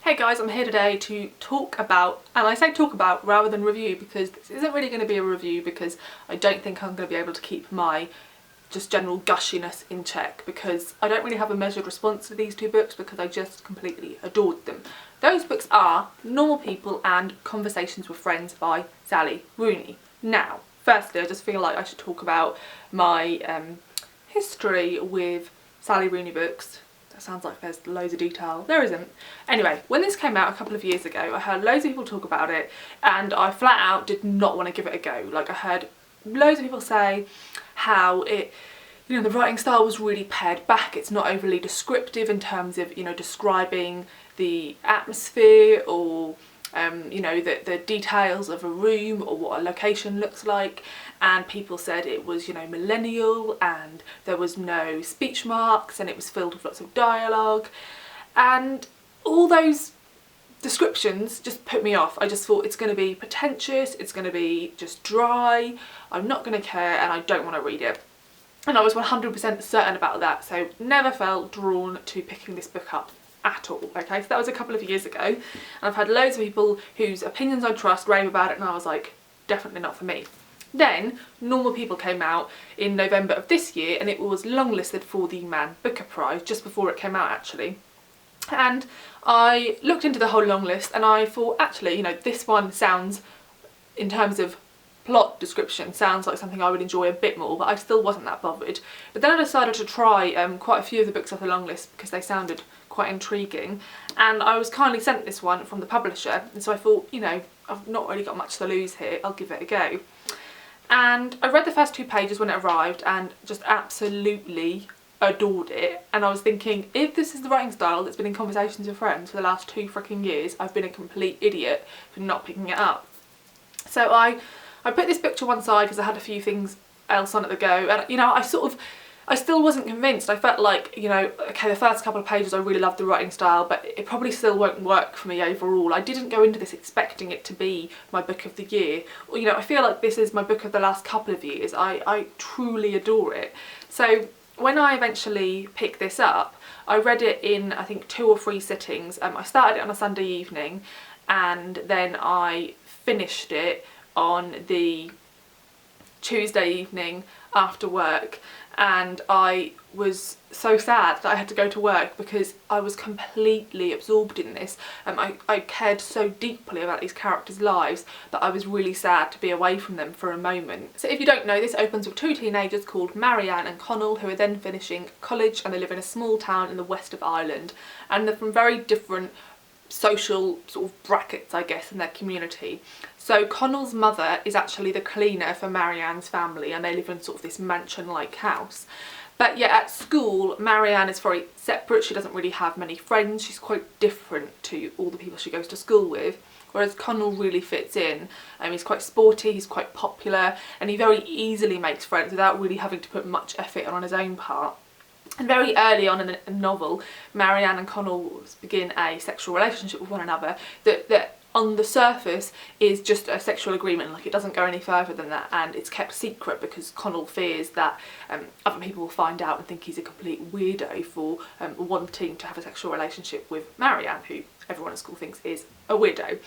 Hey guys, I'm here today to talk about, and I say talk about rather than review because this isn't really going to be a review because I don't think I'm going to be able to keep my just general gushiness in check because I don't really have a measured response to these two books because I just completely adored them. Those books are Normal People and Conversations with Friends by Sally Rooney. Now, firstly, I just feel like I should talk about my history with Sally Rooney books. That sounds like there's loads of detail. There isn't. Anyway, when this came out a couple of years ago, I heard loads of people talk about it and I flat out did not want to give it a go. Like, I heard loads of people say how it, the writing style was really pared back. It's not overly descriptive in terms of, describing the atmosphere or the details of a room or what a location looks like, and people said it was millennial and there was no speech marks and it was filled with lots of dialogue, and all those descriptions just put me off. I just thought it's going to be pretentious, it's going to be just dry, I'm not going to care and I don't want to read it. And I was 100% certain about that, so never felt drawn to picking this book up at all. Okay, so that was a couple of years ago and I've had loads of people whose opinions I trust rave about it and I was like, definitely not for me. Then Normal People came out in November of this year and it was longlisted for the Man Booker Prize just before it came out actually, and I looked into the whole long list and I thought actually this one sounds, in terms of plot description, sounds like something I would enjoy a bit more, but I still wasn't that bothered. But then I decided to try quite a few of the books off the long list because they sounded quite intriguing, and I was kindly sent this one from the publisher, and so I thought, I've not really got much to lose here, I'll give it a go. And I read the first 2 pages when it arrived and just absolutely adored it, and I was thinking, if this is the writing style that's been in Conversations with Friends for the last 2 freaking years, I've been a complete idiot for not picking it up. So I put this book to one side because I had a few things else on at the go, and I still wasn't convinced. I felt like, okay, the first couple of pages I really loved the writing style, but it probably still won't work for me overall. I didn't go into this expecting it to be my book of the year. I feel like this is my book of the last couple of years. I truly adore it. So when I eventually picked this up, I read it in, I think, 2 or 3 sittings. I started it on a Sunday evening and then I finished it on the Tuesday evening after work, and I was so sad that I had to go to work because I was completely absorbed in this. I cared so deeply about these characters' lives that I was really sad to be away from them for a moment. So if you don't know, this opens with 2 teenagers called Marianne and Connell who are then finishing college, and they live in a small town in the west of Ireland, and they're from very different social sort of brackets, I guess, in their community. So Connell's mother is actually the cleaner for Marianne's family and they live in sort of this mansion-like house. But yet at school, Marianne is very separate, she doesn't really have many friends, she's quite different to all the people she goes to school with, whereas Connell really fits in. He's quite sporty, he's quite popular, and he very easily makes friends without really having to put much effort on his own part. And very early on in the novel, Marianne and Connell begin a sexual relationship with one another that on the surface is just a sexual agreement, like it doesn't go any further than that, and it's kept secret because Connell fears that other people will find out and think he's a complete weirdo for wanting to have a sexual relationship with Marianne, who everyone at school thinks is a weirdo.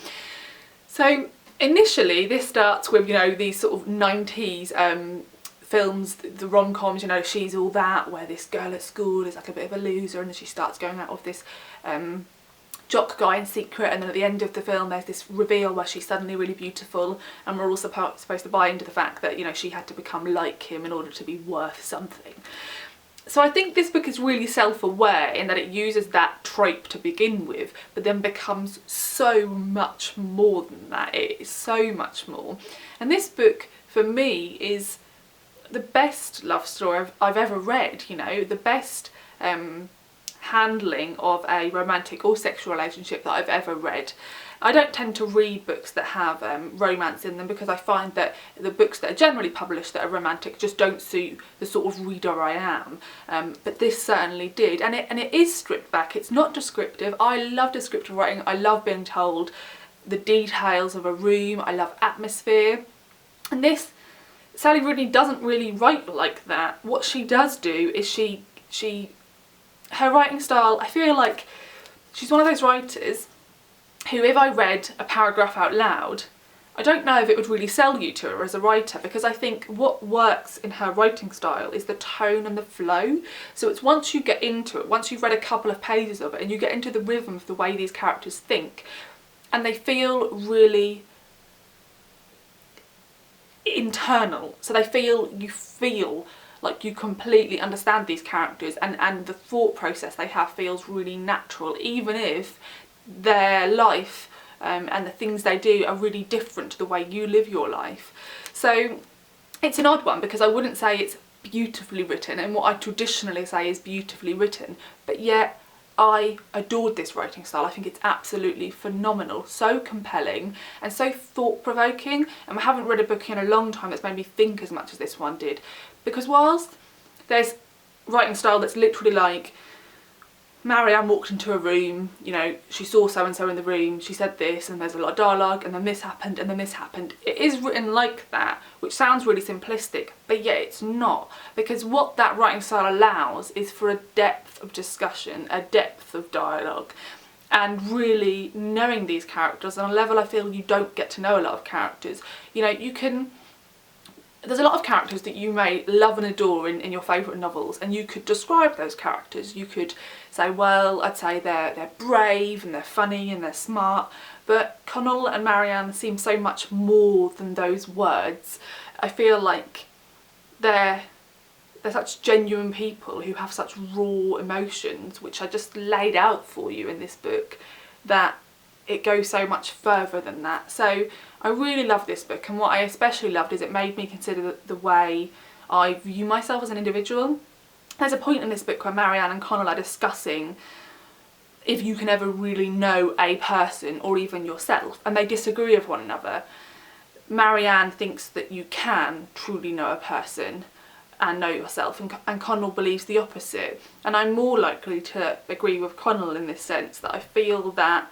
So initially this starts with, these sort of 90s films, the rom-coms, She's All That, where this girl at school is like a bit of a loser and then she starts going out with this jock guy in secret, and then at the end of the film there's this reveal where she's suddenly really beautiful, and we're all supposed to buy into the fact that she had to become like him in order to be worth something. So I think this book is really self-aware in that it uses that trope to begin with, but then becomes so much more than that. It is so much more, and this book for me is the best love story I've ever read, the best handling of a romantic or sexual relationship that I've ever read. I don't tend to read books that have romance in them because I find that the books that are generally published that are romantic just don't suit the sort of reader I am. But this certainly did, and it is stripped back. It's not descriptive. I love descriptive writing. I love being told the details of a room. I love atmosphere, and this Sally Rooney doesn't really write like that. What she does do is her writing style, I feel like she's one of those writers who, if I read a paragraph out loud, I don't know if it would really sell you to her as a writer, because I think what works in her writing style is the tone and the flow. So it's once you get into it, once you've read a couple of pages of it and you get into the rhythm of the way these characters think, and they feel really internal. So you feel like you completely understand these characters, and the thought process they have feels really natural, even if their life and the things they do are really different to the way you live your life. So it's an odd one, because I wouldn't say it's beautifully written and what I traditionally say is beautifully written, but yet I adored this writing style. I think it's absolutely phenomenal, so compelling and so thought-provoking, and I haven't read a book in a long time that's made me think as much as this one did, because whilst there's writing style that's literally like, Marianne walked into a room, you know, she saw so-and-so in the room, she said this, and there's a lot of dialogue, and then this happened, and then this happened. It is written like that, which sounds really simplistic, but yet it's not, because what that writing style allows is for a depth of discussion, a depth of dialogue, and really knowing these characters on a level I feel you don't get to know a lot of characters. You know, there's a lot of characters that you may love and adore in your favourite novels, and you could describe those characters. You could say, well, I'd say they're brave and they're funny and they're smart, but Connell and Marianne seem so much more than those words. I feel like they're such genuine people who have such raw emotions, which are just laid out for you in this book, that it goes so much further than that. So I really love this book, and what I especially loved is it made me consider the way I view myself as an individual. There's a point in this book where Marianne and Connell are discussing if you can ever really know a person or even yourself, and they disagree with one another. Marianne thinks that you can truly know a person and know yourself, and Connell believes the opposite, and I'm more likely to agree with Connell in this sense, that I feel that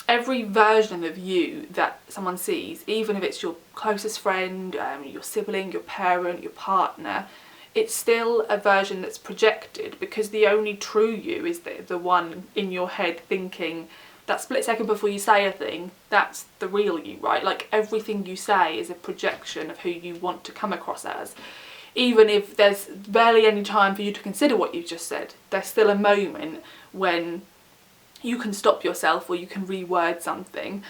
every version of you that someone sees, even if it's your closest friend, your sibling, your parent, your partner, it's still a version that's projected, because the only true you is the one in your head thinking. That split second before you say a thing, that's the real you, right? Like, everything you say is a projection of who you want to come across as. Even if there's barely any time for you to consider what you've just said, there's still a moment when you can stop yourself or you can reword something.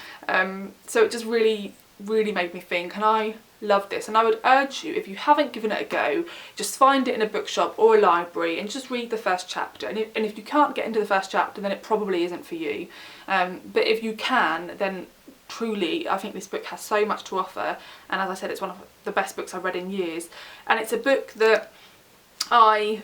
So it just really made me think, and I love this, and I would urge you, if you haven't given it a go, just find it in a bookshop or a library and just read the first chapter, and if you can't get into the first chapter, then it probably isn't for you, but if you can, then truly I think this book has so much to offer, and as I said, it's one of the best books I've read in years, and it's a book that I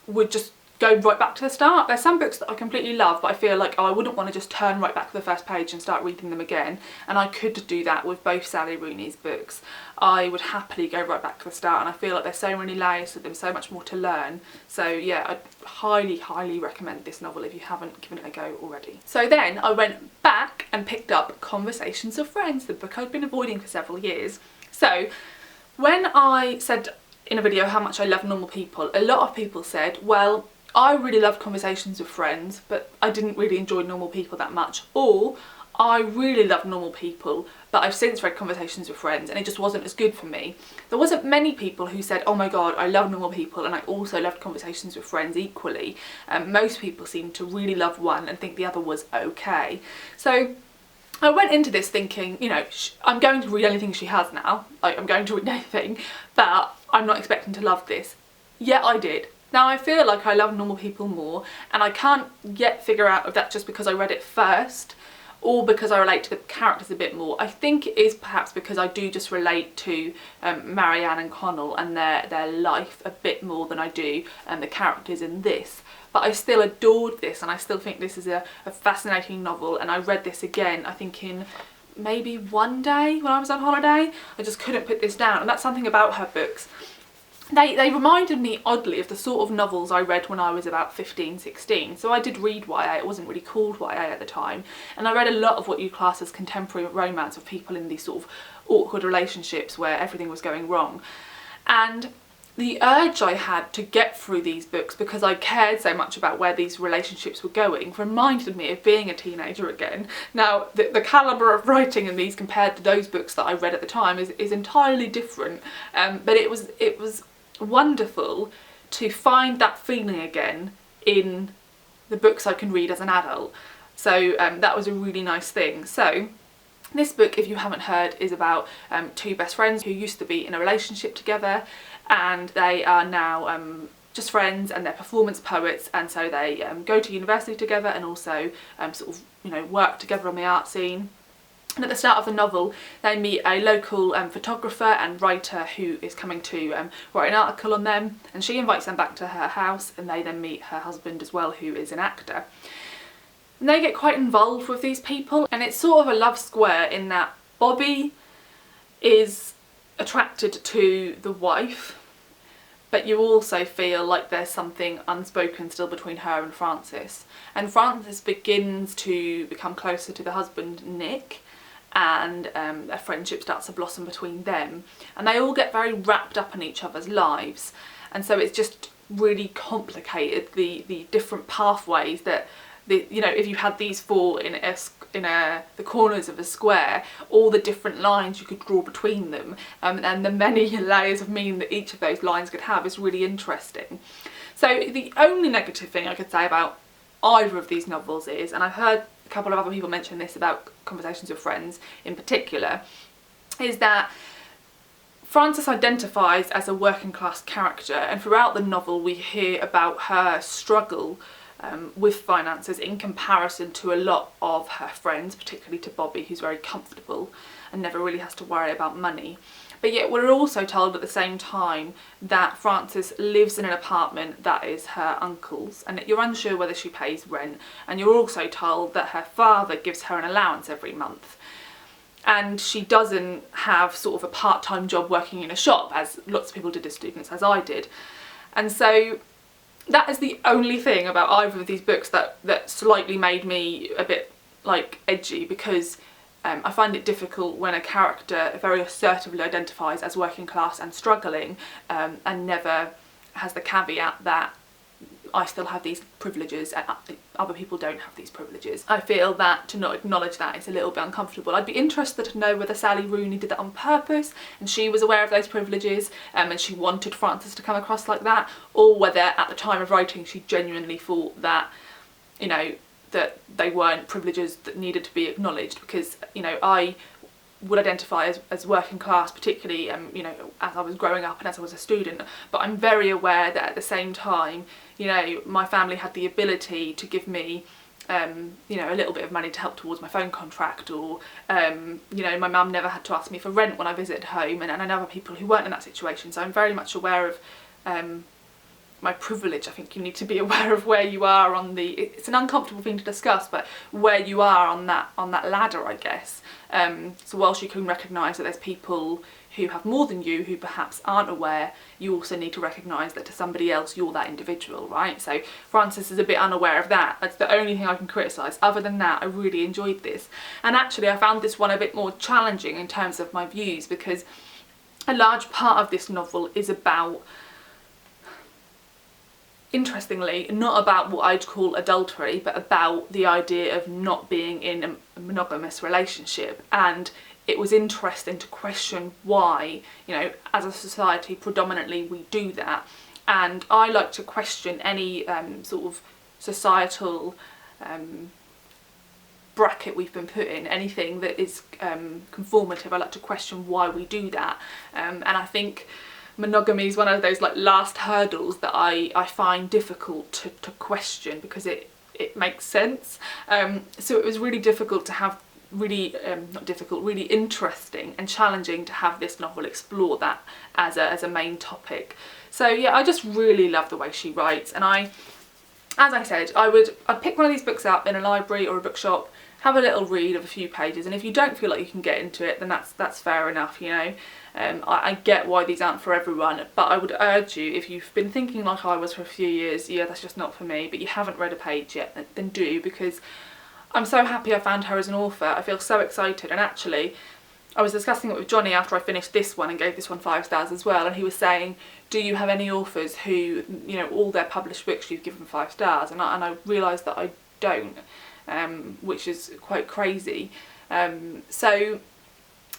would just go right back to the start. There's some books that I completely love, but I feel like, oh, I wouldn't want to just turn right back to the first page and start reading them again, and I could do that with both Sally Rooney's books. I would happily go right back to the start, and I feel like there's so many layers to them, so much more to learn. So yeah, I'd highly recommend this novel if you haven't given it a go already. So then I went back and picked up Conversations of Friends, the book I'd been avoiding for several years. So when I said in a video how much I love Normal People, a lot of people said, well, I really love Conversations with Friends, but I didn't really enjoy Normal People that much. Or, I really love Normal People, but I've since read Conversations with Friends and it just wasn't as good for me. There wasn't many people who said, oh my god, I love Normal People and I also loved Conversations with Friends equally. Most people seem to really love one and think the other was okay. So I went into this thinking, you know, I'm going to read anything she has now. Like, I'm going to read anything, but I'm not expecting to love this. Yet I did. Now I feel like I love Normal People more, and I can't yet figure out if that's just because I read it first or because I relate to the characters a bit more. I think it is perhaps because I do just relate to Marianne and Connell and their life a bit more than I do the characters in this. But I still adored this, and I still think this is a fascinating novel, and I read this again, I think in maybe one day when I was on holiday. I just couldn't put this down, and that's something about her books. They reminded me oddly of the sort of novels I read when I was about 15, 16. So I did read YA, it wasn't really called YA at the time, and I read a lot of what you class as contemporary romance of people in these sort of awkward relationships where everything was going wrong. And the urge I had to get through these books, because I cared so much about where these relationships were going, reminded me of being a teenager again. Now, the calibre of writing in these compared to those books that I read at the time is entirely different, but it was wonderful to find that feeling again in the books I can read as an adult. So that was a really nice thing. So this book, if you haven't heard, is about two best friends who used to be in a relationship together, and they are now just friends, and they're performance poets, and so they go to university together and also sort of, you know, work together on the art scene. And at the start of the novel, they meet a local photographer and writer who is coming to write an article on them, and she invites them back to her house, and they then meet her husband as well, who is an actor. And they get quite involved with these people, and it's sort of a love square in that Bobby is attracted to the wife, but you also feel like there's something unspoken still between her and Francis. And Francis begins to become closer to the husband, Nick, and their friendship starts to blossom between them. And they all get very wrapped up in each other's lives. And so it's just really complicated, the different pathways that, you know, if you had these four in the corners of a square, all the different lines you could draw between them, and the many layers of meaning that each of those lines could have is really interesting. So the only negative thing I could say about either of these novels is, and I've heard a couple of other people mention this about Conversations with Friends in particular, is that Frances identifies as a working class character, and throughout the novel we hear about her struggle with finances in comparison to a lot of her friends, particularly to Bobby, who's very comfortable and never really has to worry about money. But yet we're also told at the same time that Frances lives in an apartment that is her uncle's, and that you're unsure whether she pays rent, and you're also told that her father gives her an allowance every month. And she doesn't have sort of a part-time job working in a shop, as lots of people did as students, as I did. And so that is the only thing about either of these books that slightly made me a bit like edgy, because I find it difficult when a character very assertively identifies as working class and struggling, and never has the caveat that I still have these privileges and other people don't have these privileges. I feel that to not acknowledge that is a little bit uncomfortable. I'd be interested to know whether Sally Rooney did that on purpose and she was aware of those privileges, and she wanted Frances to come across like that, or whether at the time of writing she genuinely thought that, you know, that they weren't privileges that needed to be acknowledged. Because, you know, I would identify as working class, particularly you know, as I was growing up and as I was a student, but I'm very aware that at the same time, you know, my family had the ability to give me you know, a little bit of money to help towards my phone contract, or you know, my mum never had to ask me for rent when I visited home, and I know other people who weren't in that situation. So I'm very much aware of my privilege. I think you need to be aware of where you are on the, it's an uncomfortable thing to discuss, but where you are on that ladder, I guess. So whilst you can recognise that there's people who have more than you who perhaps aren't aware, you also need to recognise that to somebody else you're that individual, right? So Frances is a bit unaware of that. That's the only thing I can criticise. Other than that, I really enjoyed this. And actually I found this one a bit more challenging in terms of my views, because a large part of this novel is about, interestingly, not about what I'd call adultery, but about the idea of not being in a monogamous relationship. And it was interesting to question why, you know, as a society predominantly we do that. And I like to question any sort of societal bracket we've been put in, anything that is conformative. I like to question why we do that, and I think monogamy is one of those like last hurdles that I find difficult to question, because it makes sense. So it was really difficult to have, really not difficult, really interesting and challenging to have this novel explore that as a main topic. So yeah, I just really love the way she writes, and as I said, I'd pick one of these books up in a library or a bookshop, have a little read of a few pages, and if you don't feel like you can get into it, then that's fair enough, you know. I get why these aren't for everyone, but I would urge you, if you've been thinking like I was for a few years, yeah, that's just not for me, but you haven't read a page yet, then do, because I'm so happy I found her as an author. I feel so excited, and actually I was discussing it with Johnny after I finished this one and gave this one 5 stars as well, and he was saying, do you have any authors who, you know, all their published books you've given 5 stars? And I realised that I don't, which is quite crazy. So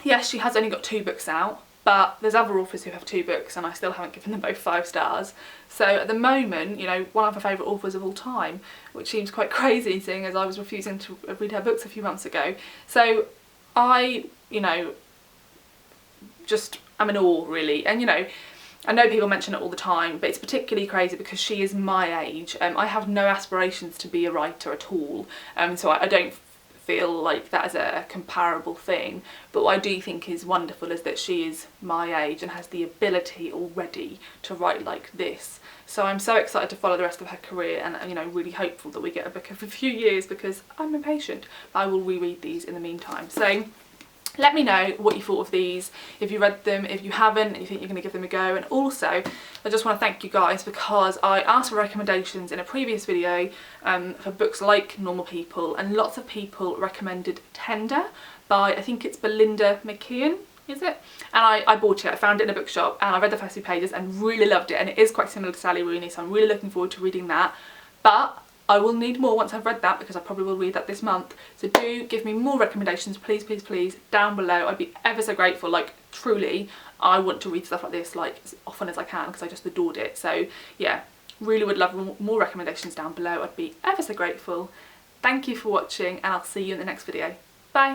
yes, she has only got 2 books out, but there's other authors who have 2 books and I still haven't given them both 5 stars. So at the moment, you know, one of her favourite authors of all time, which seems quite crazy seeing as I was refusing to read her books a few months ago. So I, you know, just am in awe really. And you know, I know people mention it all the time, but it's particularly crazy because she is my age. I have no aspirations to be a writer at all, so I don't feel like that is a comparable thing. But what I do think is wonderful is that she is my age and has the ability already to write like this. So I'm so excited to follow the rest of her career, and you know, really hopeful that we get a book of a few years because I'm impatient. I will reread these in the meantime. So let me know what you thought of these, if you read them, if you haven't and you think you're going to give them a go. And also I just want to thank you guys because I asked for recommendations in a previous video for books like Normal People, and lots of people recommended Tender by, I think it's Belinda McKeon, is it? And I bought it, I found it in a bookshop and I read the first few pages and really loved it, and it is quite similar to Sally Rooney, so I'm really looking forward to reading that. But I will need more once I've read that because I probably will read that this month. So do give me more recommendations, please, please, please, down below. I'd be ever so grateful. Like, truly, I want to read stuff like this like as often as I can because I just adored it. So yeah, really would love more recommendations down below. I'd be ever so grateful. Thank you for watching and I'll see you in the next video. Bye.